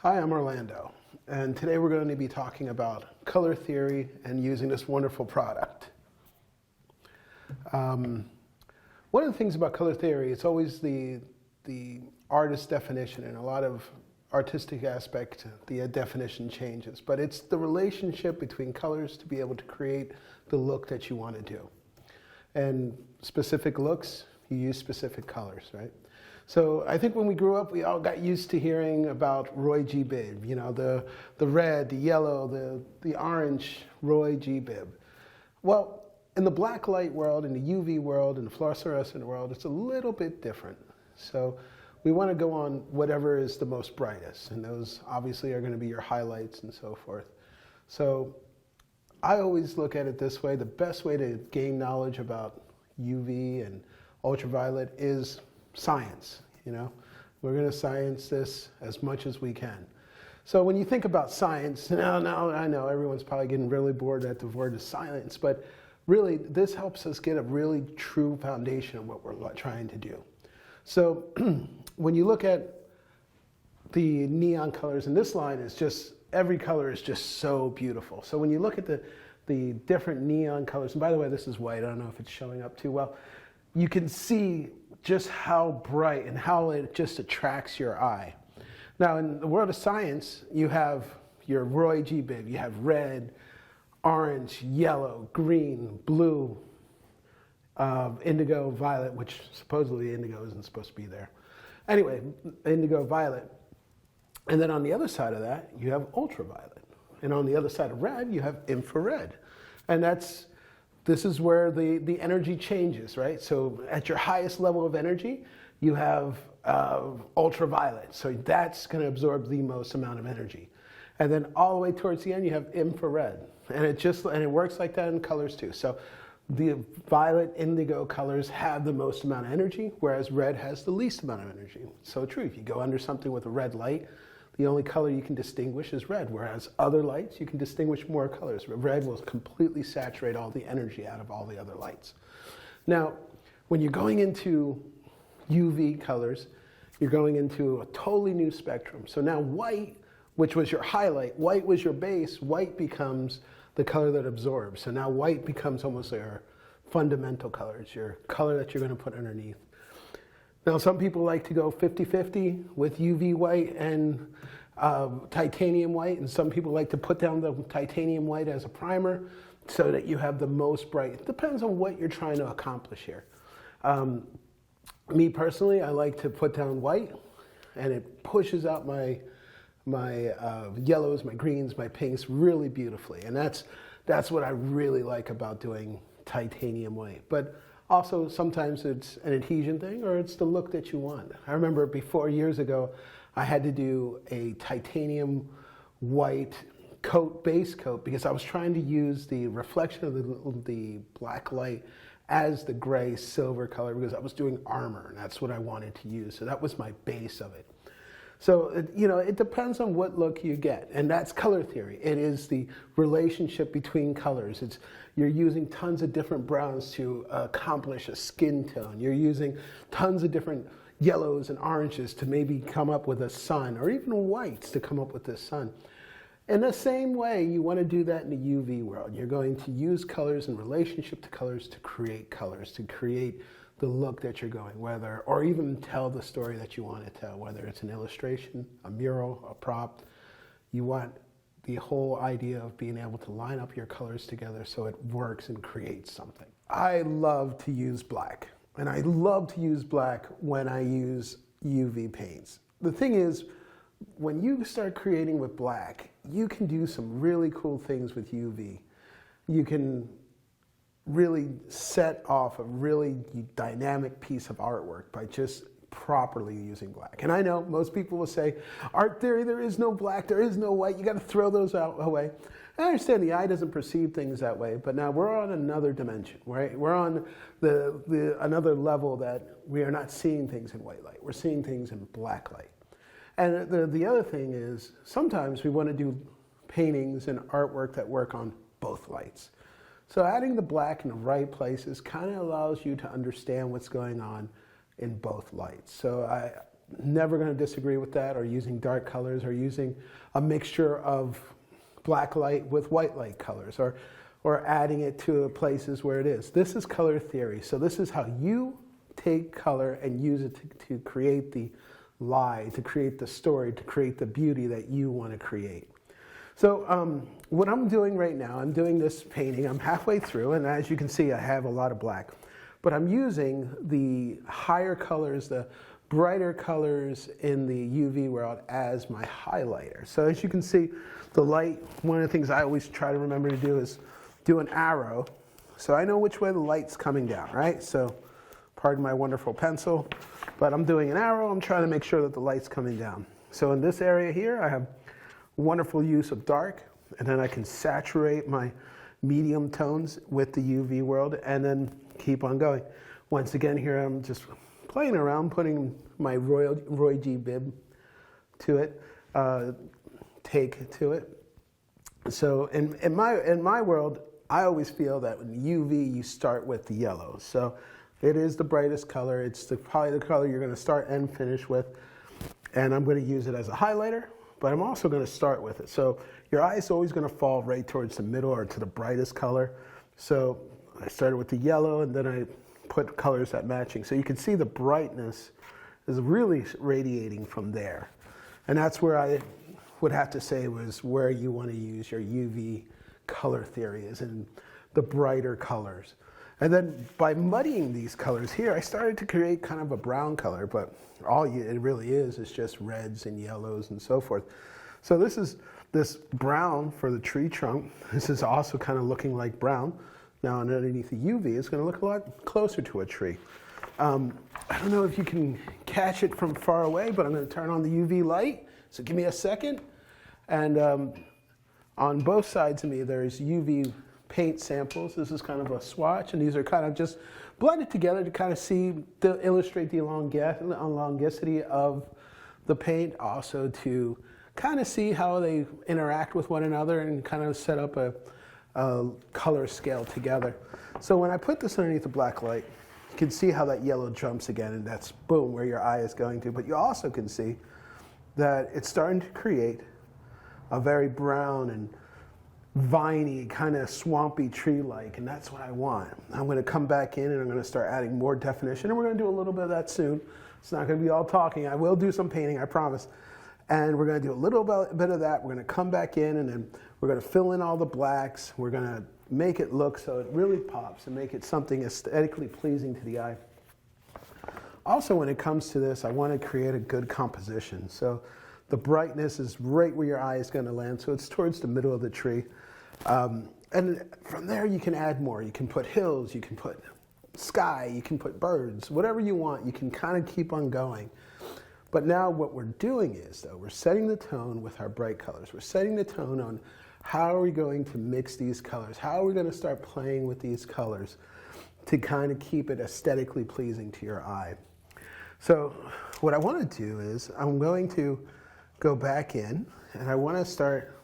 Hi, I'm Orlando, and today we're going to be talking about color theory and using this wonderful product. One of the things about color theory, it's always the artist's definition, and a lot of artistic aspect, the definition changes, but it's the relationship between colors to be able to create the look that you want to do. And specific looks, you use specific colors, right? So I think when we grew up, we all got used to hearing about Roy G. Biv, you know, the red, the yellow, the orange Roy G. Biv. Well, in the black light world, in the UV world, in the fluorescent world, it's a little bit different. So we want to go on whatever is the most brightest, and those obviously are going to be your highlights and so forth. So I always look at it this way: the best way to gain knowledge about UV and ultraviolet is science. You know, we're going to science this as much as we can. So when you think about science, now I know everyone's probably getting really bored at the word of science, but really this helps us get a really true foundation of what we're trying to do. So when you look at the neon colors, and this line is just, every color is just so beautiful. So when you look at the different neon colors, and by the way, this is white, I don't know if it's showing up too well, you can see just how bright and how it just attracts your eye. Now, in the world of science, you have your Roy G. Biv, you have red, orange, yellow, green, blue, indigo, violet, which supposedly indigo isn't supposed to be there. Anyway, indigo, violet. And then on the other side of that, you have ultraviolet. And on the other side of red, you have infrared. And this is where the energy changes, right? So at your highest level of energy, you have ultraviolet. So that's going to absorb the most amount of energy. And then all the way towards the end, you have infrared. And it works like that in colors too. So the violet, indigo colors have the most amount of energy, whereas red has the least amount of energy. So true, if you go under something with a red light, the only color you can distinguish is red, whereas other lights, you can distinguish more colors. Red will completely saturate all the energy out of all the other lights. Now, when you're going into UV colors, you're going into a totally new spectrum. So now white, which was your highlight, white was your base, white becomes the color that absorbs. So now white becomes almost your fundamental color. It's your color that you're going to put underneath. Now, some people like to go 50-50 with UV white and titanium white, and some people like to put down the titanium white as a primer so that you have the most bright. It depends on what you're trying to accomplish here. Me personally, I like to put down white, and it pushes out my yellows, my greens, my pinks really beautifully, and that's what I really like about doing titanium white. But also, sometimes it's an adhesion thing, or it's the look that you want. I remember before, years ago, I had to do a titanium white coat, base coat, because I was trying to use the reflection of the black light as the gray silver color, because I was doing armor, and that's what I wanted to use. So that was my base of it. So, it depends on what look you get, and that's color theory. It is the relationship between colors. You're using tons of different browns to accomplish a skin tone. You're using tons of different yellows and oranges to maybe come up with a sun, or even whites to come up with this sun. In the same way, you want to do that in the UV world. You're going to use colors in relationship to colors, to create the look that you're going, or even tell the story that you want to tell, whether it's an illustration, a mural, a prop. You want the whole idea of being able to line up your colors together so it works and creates something. I love to use black, and I love to use black when I use UV paints. The thing is, when you start creating with black, you can do some really cool things with UV. You can really set off a really dynamic piece of artwork by just properly using black. And I know most people will say, art theory, there is no black, there is no white, you got to throw those away. I understand the eye doesn't perceive things that way, but now we're on another dimension, right? We're on another level that we are not seeing things in white light, we're seeing things in black light. And the other thing is, sometimes we want to do paintings and artwork that work on both lights. So adding the black in the right places kind of allows you to understand what's going on in both lights. So never going to disagree with that, or using dark colors, or using a mixture of black light with white light colors, or adding it to places where it is. This is color theory. So this is how you take color and use it to create the lie, to create the story, to create the beauty that you want to create. So what I'm doing right now, I'm doing this painting. I'm halfway through, and as you can see, I have a lot of black. But I'm using the higher colors, the brighter colors in the UV world as my highlighter. So as you can see, the light, one of the things I always try to remember to do is do an arrow. So I know which way the light's coming down, right? So pardon my wonderful pencil, but I'm doing an arrow. I'm trying to make sure that the light's coming down. So in this area here, I have wonderful use of dark, and then I can saturate my medium tones with the UV world and then keep on going. Once again, here I'm just playing around, putting my Roy G. Bibb to it, take to it. So in my world, I always feel that in UV, you start with the yellow. So it is the brightest color. It's probably the color you're going to start and finish with. And I'm going to use it as a highlighter, but I'm also going to start with it. So your eye is always going to fall right towards the middle or to the brightest color. So I started with the yellow, and then I put colors that matching. So you can see the brightness is really radiating from there. And that's where I would have to say was where you want to use your UV color theory, is in the brighter colors. And then by muddying these colors here, I started to create kind of a brown color, but all it really is just reds and yellows and so forth. So this brown for the tree trunk. This is also kind of looking like brown. Now underneath the UV, it's going to look a lot closer to a tree. I don't know if you can catch it from far away, but I'm going to turn on the UV light. So give me a second. And on both sides of me, there's UV paint samples. This is kind of a swatch, and these are kind of just blended together to kind of to illustrate the longevity of the paint, also to kind of see how they interact with one another and kind of set up a color scale together. So when I put this underneath the black light, you can see how that yellow jumps again, and that's boom, where your eye is going to. But you also can see that it's starting to create a very brown and viney, kind of swampy tree-like, and that's what I want. I'm going to come back in and I'm going to start adding more definition, and we're going to do a little bit of that soon. It's not going to be all talking. I will do some painting, I promise. And we're going to do a little bit of that. We're going to come back in, and then we're going to fill in all the blacks. We're going to make it look so it really pops and make it something aesthetically pleasing to the eye. Also, when it comes to this, I want to create a good composition. So the brightness is right where your eye is going to land, so it's towards the middle of the tree. And from there, you can add more. You can put hills, you can put sky, you can put birds, whatever you want. You can kind of keep on going. But now what we're doing is, though, we're setting the tone with our bright colors. We're setting the tone on how are we going to mix these colors? How are we going to start playing with these colors to kind of keep it aesthetically pleasing to your eye? So what I want to do is I'm going to go back in, and I want to start,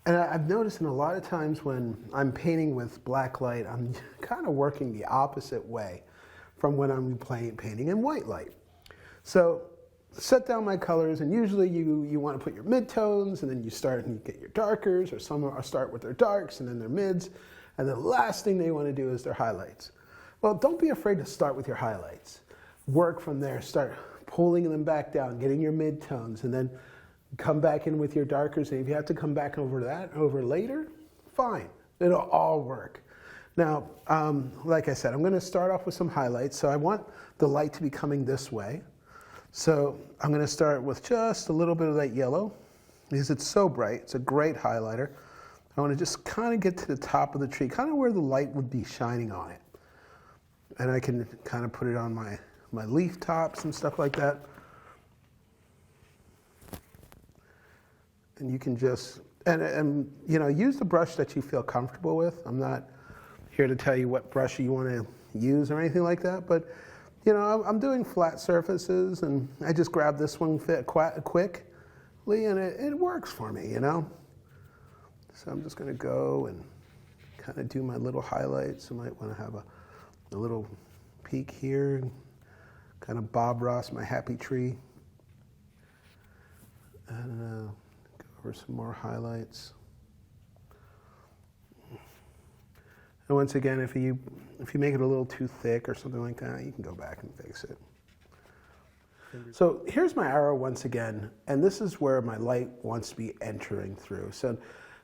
and I've noticed in a lot of times when I'm painting with black light, I'm kind of working the opposite way from when I'm painting in white light. So set down my colors, and usually you want to put your midtones, and then you start and you get your darkers, or some start with their darks and then their mids, and the last thing they want to do is their highlights. Well, don't be afraid to start with your highlights. Work from there, start pulling them back down, getting your midtones, and then come back in with your darkers. And if you have to come back over later, fine, it'll all work. Now, like I said, I'm going to start off with some highlights. So I want the light to be coming this way. So I'm going to start with just a little bit of that yellow, because it's so bright. It's a great highlighter. I want to just kind of get to the top of the tree, kind of where the light would be shining on it. And I can kind of put it on my leaf tops and stuff like that. And you can just, and you know, use the brush that you feel comfortable with. I'm not here to tell you what brush you want to use or anything like that, but you know, I'm doing flat surfaces, and I just grab this one quickly, and it works for me, you know. So I'm just going to go and kind of do my little highlights. I might want to have a little peak here, kind of Bob Ross, my happy tree. And go over some more highlights. And once again, if you make it a little too thick or something like that, you can go back and fix it. So here's my arrow once again, and this is where my light wants to be entering through. So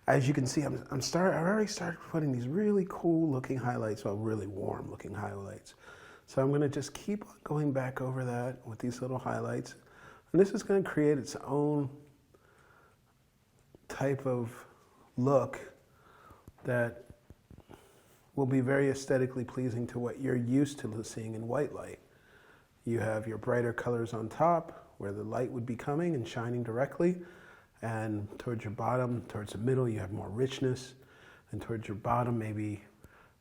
as you can see, I've already started putting these really cool looking highlights, well, really warm looking highlights. So I'm gonna just keep on going back over that with these little highlights. And this is gonna create its own type of look that will be very aesthetically pleasing to what you're used to seeing in white light. You have your brighter colors on top where the light would be coming and shining directly, and towards your bottom, towards the middle, you have more richness, and towards your bottom, maybe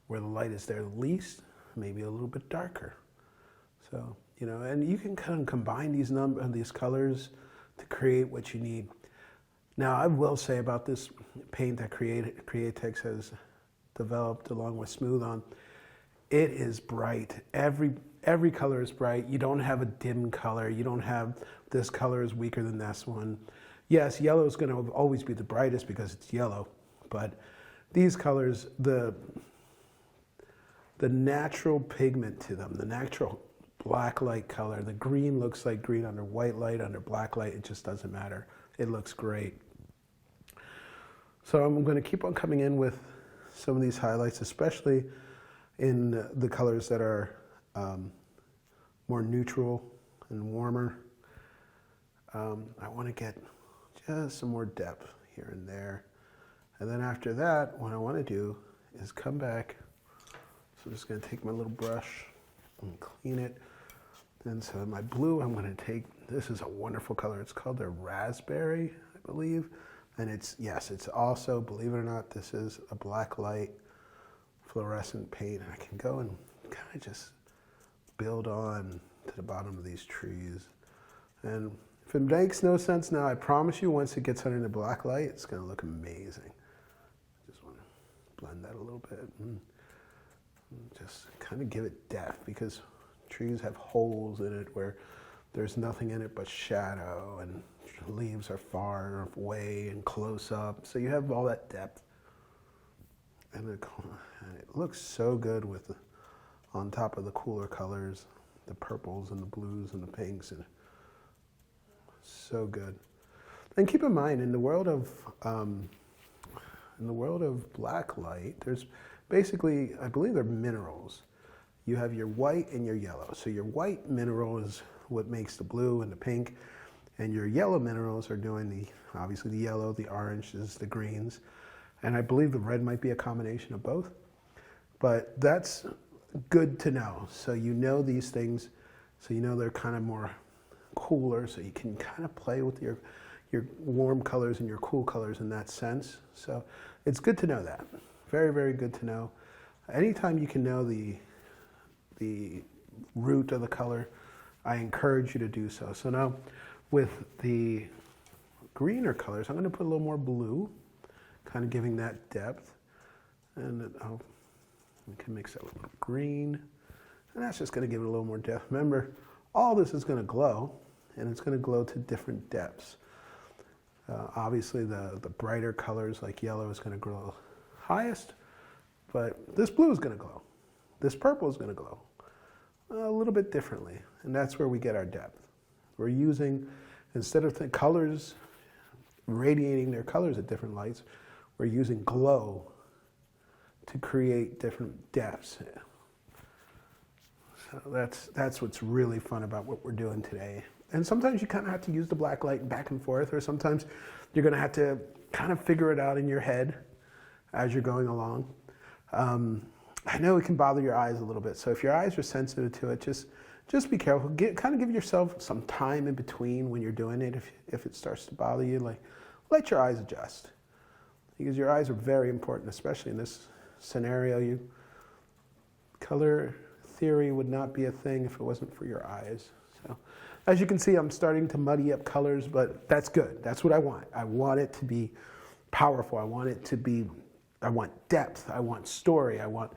where the light is there the least, maybe a little bit darker. So, you know, and you can kind of combine these colors to create what you need. Now, I will say about this paint that Createx has developed along with Smooth On, it is bright. Every color is bright. You don't have a dim color. You don't have this color is weaker than this one. Yes, yellow is going to always be the brightest because it's yellow, but these colors, the natural pigment to them, the natural black light color, the green looks like green under white light, under black light, it just doesn't matter. It looks great. So I'm going to keep on coming in with some of these highlights, especially in the colors that are more neutral and warmer. I want to get just some more depth here and there. And then after that, what I want to do is come back. So I'm just going to take my little brush and clean it. And so my blue, I'm going to take, this is a wonderful color. It's called the raspberry, I believe. And it's, yes, it's also, believe it or not, this is a black light fluorescent paint. And I can go and kind of just build on to the bottom of these trees. And if it makes no sense now, I promise you once it gets under the black light, it's going to look amazing. Just want to blend that a little bit and just kind of give it depth, because trees have holes in it where there's nothing in it but shadow, and leaves are far away and close up. So you have all that depth. And it looks so good with on top of the cooler colors, the purples and the blues and the pinks, and so good. And keep in mind, in the world of black light, there's basically, I believe they're minerals. You have your white and your yellow. So your white mineral is what makes the blue and the pink, and your yellow minerals are doing obviously the yellow, the oranges, the greens, and I believe the red might be a combination of both. But that's good to know. So you know these things, so you know they're kind of more cooler, so you can kind of play with your warm colors and your cool colors in that sense. So it's good to know that. Very, very good to know. Anytime you can know the root of the color, I encourage you to do so. So now with the greener colors, I'm going to put a little more blue, kind of giving that depth. And we can mix that with a little green. And that's just going to give it a little more depth. Remember, all this is going to glow, and it's going to glow to different depths. Obviously, the brighter colors like yellow is going to glow highest, but this blue is going to glow. This purple is going to glow a little bit differently, and that's where we get our depth. We're using, instead of the colors radiating their colors at different lights, we're using glow to create different depths. So that's what's really fun about what we're doing today. And sometimes you kind of have to use the black light back and forth, or sometimes you're going to have to kind of figure it out in your head as you're going along. I know it can bother your eyes a little bit, so if your eyes are sensitive to it, just be careful. Kind of give yourself some time in between when you're doing it. If it starts to bother you, like, let your eyes adjust, because your eyes are very important, especially in this scenario. Color theory would not be a thing if it wasn't for your eyes. So, as you can see, I'm starting to muddy up colors, but that's good. That's what I want. I want it to be powerful. I want depth. I want story. I want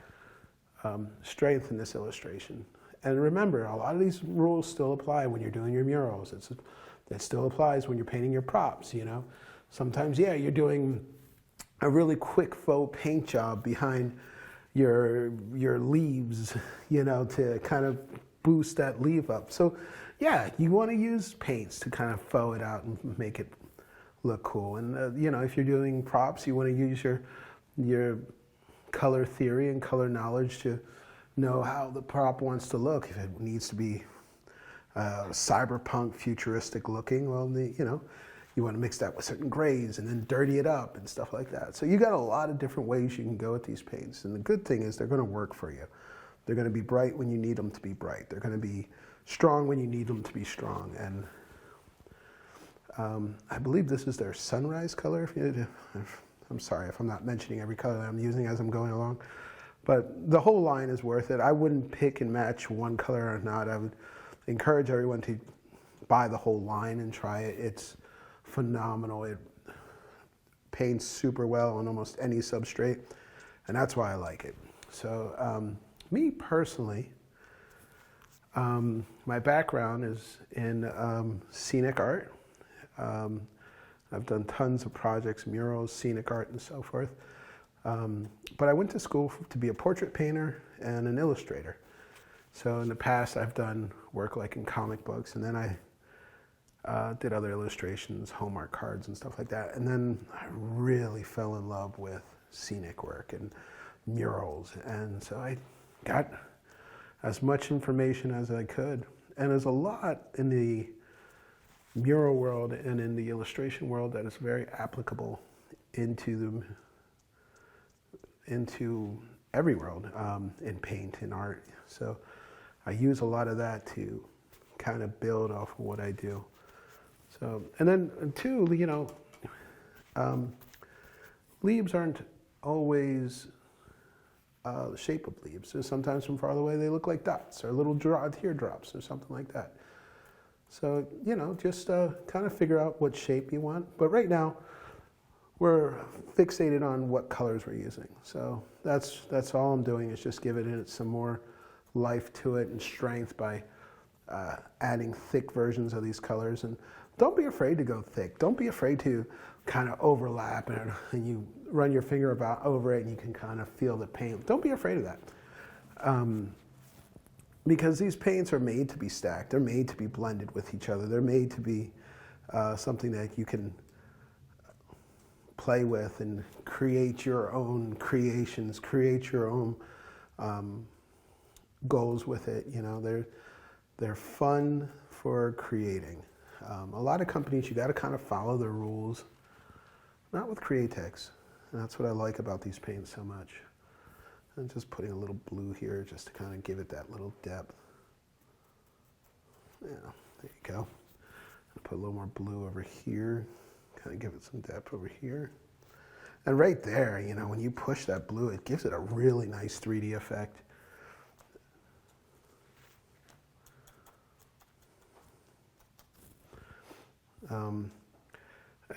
strength in this illustration. And remember, a lot of these rules still apply when you're doing your murals. It still applies when you're painting your props, you know. Sometimes, yeah, you're doing a really quick faux paint job behind your leaves, you know, to kind of boost that leaf up. So, yeah, you want to use paints to kind of faux it out and make it look cool. And, you know, if you're doing props, you want to use your color theory and color knowledge to know how the prop wants to look. If it needs to be cyberpunk, futuristic looking, well, you know, you want to mix that with certain grays and then dirty it up and stuff like that. So you got a lot of different ways you can go with these paints. And the good thing is they're going to work for you. They're going to be bright when you need them to be bright. They're going to be strong when you need them to be strong. And I believe this is their sunrise color. I'm sorry if I'm not mentioning every color that I'm using as I'm going along. But the whole line is worth it. I wouldn't pick and match one color or not. I would encourage everyone to buy the whole line and try it. It's phenomenal. It paints super well on almost any substrate, and that's why I like it. So me personally, my background is in scenic art. I've done tons of projects, murals, scenic art, and so forth. But I went to school to be a portrait painter and an illustrator. So in the past, I've done work like in comic books, and then I did other illustrations, Hallmark cards and stuff like that. And then I really fell in love with scenic work and murals. And so I got as much information as I could. And there's a lot in the mural world and in the illustration world that is very applicable into every world, in paint and art. So I use a lot of that to kind of build off of what I do. So, and then too, you know, leaves aren't always the shape of leaves. So sometimes from farther away they look like dots or little teardrops or something like that. So, you know, just kind of figure out what shape you want. But right now, we're fixated on what colors we're using. So that's all I'm doing, is just giving it some more life to it and strength by adding thick versions of these colors. And don't be afraid to go thick. Don't be afraid to kind of overlap and you run your finger over it and you can kind of feel the paint. Don't be afraid of that. Because these paints are made to be stacked. They're made to be blended with each other. They're made to be something that you can play with and create your own creations, create your own goals with it. You know, they're fun for creating. A lot of companies, you got to kind of follow their rules. Not with Createx. And that's what I like about these paints so much. I'm just putting a little blue here just to kind of give it that little depth. Yeah, there you go. I'll put a little more blue over here, kind of give it some depth over here. And right there, you know, when you push that blue, it gives it a really nice 3D effect.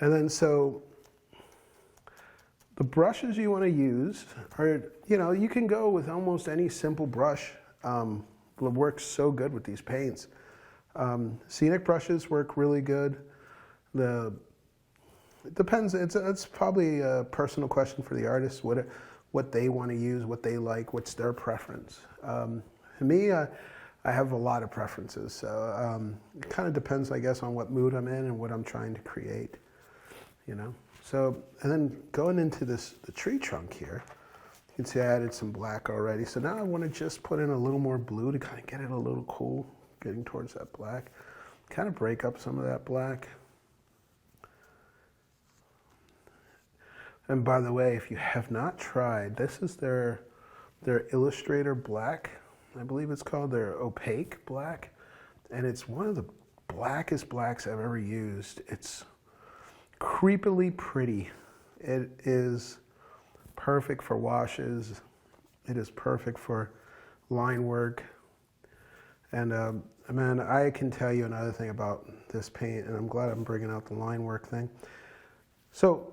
And then so the brushes you want to use are, you know, you can go with almost any simple brush. It works so good with these paints. Scenic brushes work really good. It depends. It's probably a personal question for the artist, what they want to use, what they like, what's their preference. For me, I have a lot of preferences. So it kind of depends, I guess, on what mood I'm in and what I'm trying to create, you know. So, and then going into the tree trunk here, you can see I added some black already. So now I want to just put in a little more blue to kind of get it a little cool, getting towards that black. Kind of break up some of that black. And by the way, if you have not tried, this is their Illustrator Black. I believe it's called their Opaque Black. And it's one of the blackest blacks I've ever used. It's creepily pretty. It is perfect for washes. It is perfect for line work. And man, I can tell you another thing about this paint, and I'm glad I'm bringing out the line work thing. So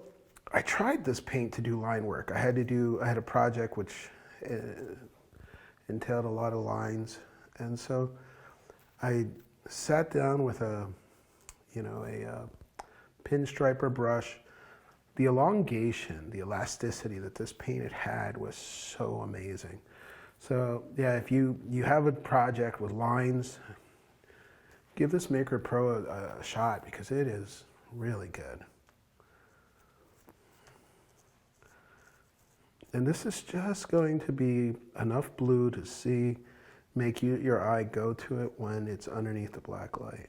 I tried this paint to do line work. I had a project which entailed a lot of lines, And so I sat down with a pinstriper brush. The elongation, the elasticity that this paint had was so amazing. So yeah, if you have a project with lines, give this Maker Pro a shot because it is really good. And this is just going to be enough blue to make your eye go to it when it's underneath the black light.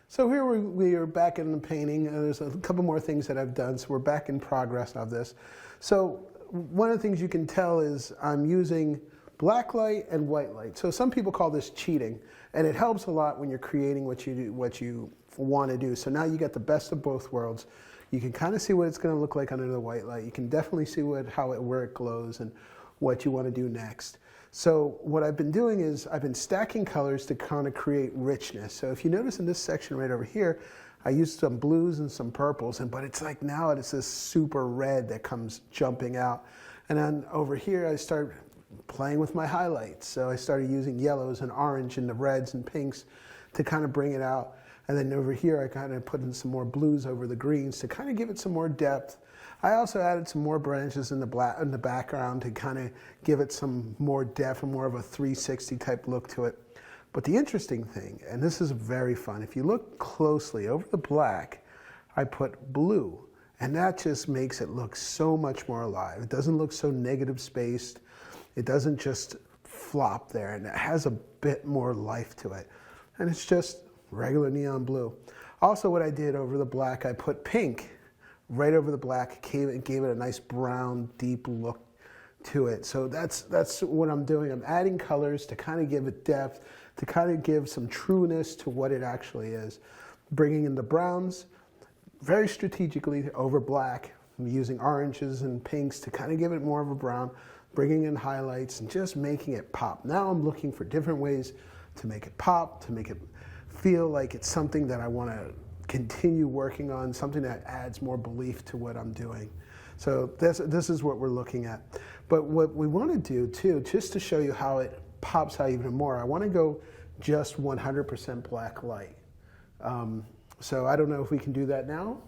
So here we are back in the painting. There's a couple more things that I've done, so we're back in progress of this. So one of the things you can tell is I'm using black light and white light. So some people call this cheating, and it helps a lot when you're creating what you want to do. So now you get the best of both worlds. You can kind of see what it's going to look like under the white light. You can definitely see where it glows and what you want to do next. So what I've been doing is I've been stacking colors to kind of create richness. So if you notice in this section right over here, I used some blues and some purples, but it's like now it's this super red that comes jumping out. And then over here I start playing with my highlights. So I started using yellows and orange and the reds and pinks to kind of bring it out. And then over here I kind of put in some more blues over the greens to kind of give it some more depth. I also added some more branches in the background to kind of give it some more depth and more of a 360 type look to it. But the interesting thing, and this is very fun, if you look closely over the black, I put blue, and that just makes it look so much more alive. It doesn't look so negative spaced. It doesn't just flop there, and it has a bit more life to it. And it's just regular neon blue. Also what I did over the black, I put pink right over the black, gave it a nice brown, deep look to it. So that's what I'm doing. I'm adding colors to kind of give it depth, to kind of give some trueness to what it actually is. Bringing in the browns, very strategically over black. I'm using oranges and pinks to kind of give it more of a brown, bringing in highlights and just making it pop. Now I'm looking for different ways to make it pop, to make it feel like it's something that I want to continue working on, something that adds more belief to what I'm doing. So this is what we're looking at. But what we want to do too, just to show you how it pops out even more, I want to go just 100% black light. So I don't know if we can do that now.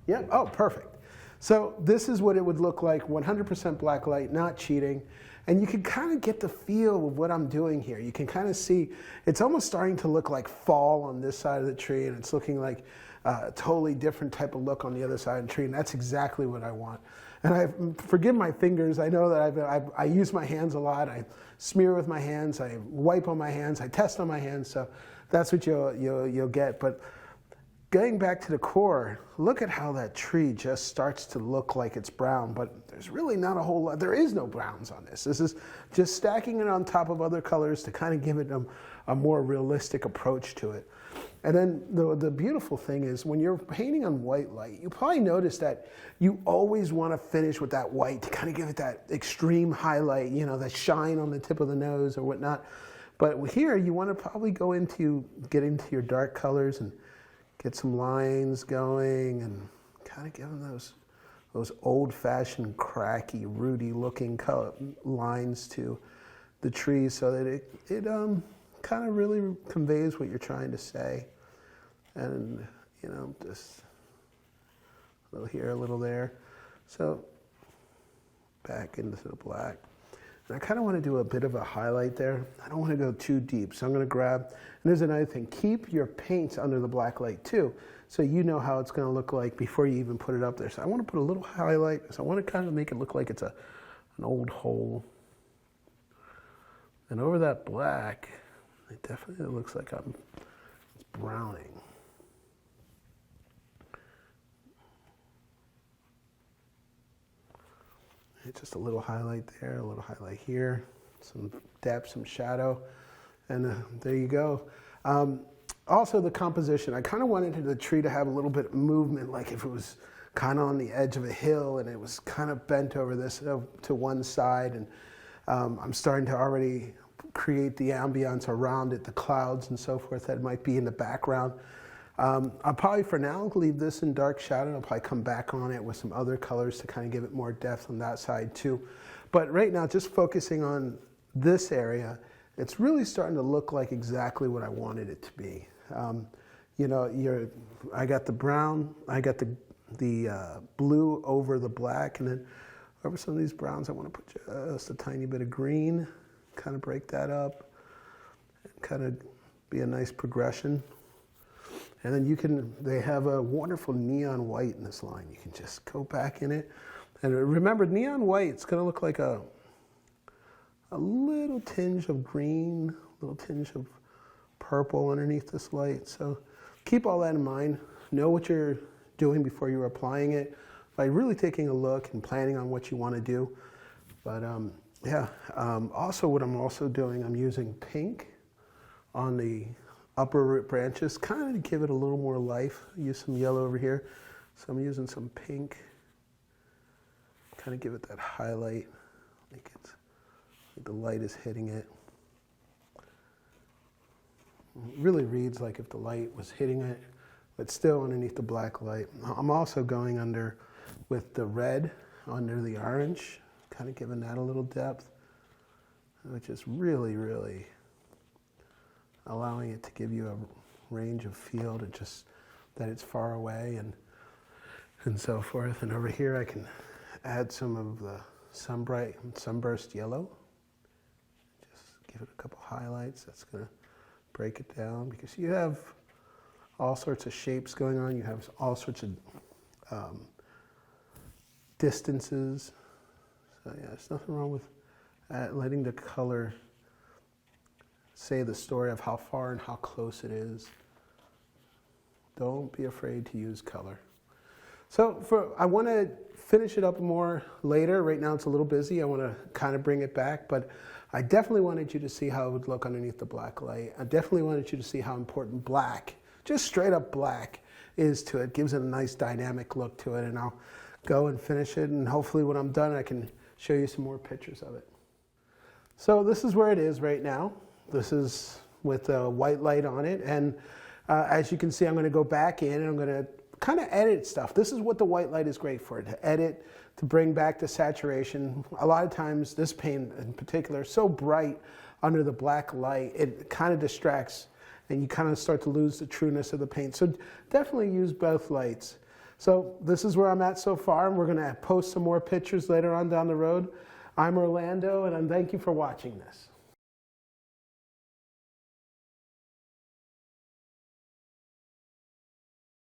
Yep, oh, perfect. So this is what it would look like, 100% black light, not cheating. And you can kind of get the feel of what I'm doing here. You can kind of see, it's almost starting to look like fall on this side of the tree, and it's looking like a totally different type of look on the other side of the tree, and that's exactly what I want. And forgive my fingers, I know that I use my hands a lot. I smear with my hands, I wipe on my hands, I test on my hands, so that's what you'll get. But getting back to the core, look at how that tree just starts to look like it's brown, but there's really not a whole lot, there is no browns on this. This is just stacking it on top of other colors to kind of give it a more realistic approach to it. And then the beautiful thing is when you're painting on white light, you probably notice that you always want to finish with that white to kind of give it that extreme highlight, you know, that shine on the tip of the nose or whatnot. But here you want to probably get into your dark colors and get some lines going and kind of give them those old-fashioned, cracky, rooty-looking lines to the tree so that it kind of really conveys what you're trying to say. And, you know, just a little here, a little there. So back into the black. And I kind of want to do a bit of a highlight there. I don't want to go too deep, so I'm going to grab, and there's another thing, keep your paints under the black light too, so you know how it's going to look like before you even put it up there. So I want to put a little highlight, so I want to kind of make it look like it's an old hole. And over that black, it definitely looks like it's browning. Just a little highlight there, a little highlight here, some depth, some shadow, and there you go. Also the composition, I kind of wanted the tree to have a little bit of movement, like if it was kind of on the edge of a hill and it was kind of bent over this to one side, and I'm starting to already create the ambience around it, the clouds and so forth that might be in the background. I'll probably, for now, leave this in dark shadow. I'll probably come back on it with some other colors to kind of give it more depth on that side too. But right now, just focusing on this area, it's really starting to look like exactly what I wanted it to be. You know, I got the brown, I got the blue over the black, and then over some of these browns, I want to put just a tiny bit of green, kind of break that up, and kind of be a nice progression. And then they have a wonderful neon white in this line. You can just go back in it. And remember, neon white, it's going to look like a little tinge of green, a little tinge of purple underneath this light. So keep all that in mind. Know what you're doing before you're applying it by really taking a look and planning on what you want to do. But also what I'm also doing, I'm using pink on the upper root branches, kind of to give it a little more life. Use some yellow over here. So I'm using some pink, kind of give it that highlight, like the light is hitting it. It really reads like if the light was hitting it, but still underneath the black light. I'm also going under with the red under the orange, kind of giving that a little depth, which is really, really allowing it to give you a range of field and just that it's far away and so forth. And over here I can add some of the sunburst yellow. Just give it a couple highlights. That's going to break it down because you have all sorts of shapes going on. You have all sorts of distances. So yeah, there's nothing wrong with letting the color say the story of how far and how close it is. Don't be afraid to use color. So I want to finish it up more later. Right now it's a little busy. I want to kind of bring it back, but I definitely wanted you to see how it would look underneath the black light. I definitely wanted you to see how important black, just straight up black, is to it. Gives it a nice dynamic look to it, and I'll go and finish it, and hopefully when I'm done I can show you some more pictures of it. So this is where it is right now. This is with a white light on it, and as you can see, I'm going to go back in and I'm going to kind of edit stuff. This is what the white light is great for, to edit, to bring back the saturation. A lot of times this paint in particular is so bright under the black light, it kind of distracts and you kind of start to lose the trueness of the paint. So definitely use both lights. So this is where I'm at so far, and we're going to post some more pictures later on down the road. I'm Orlando, and thank you for watching this.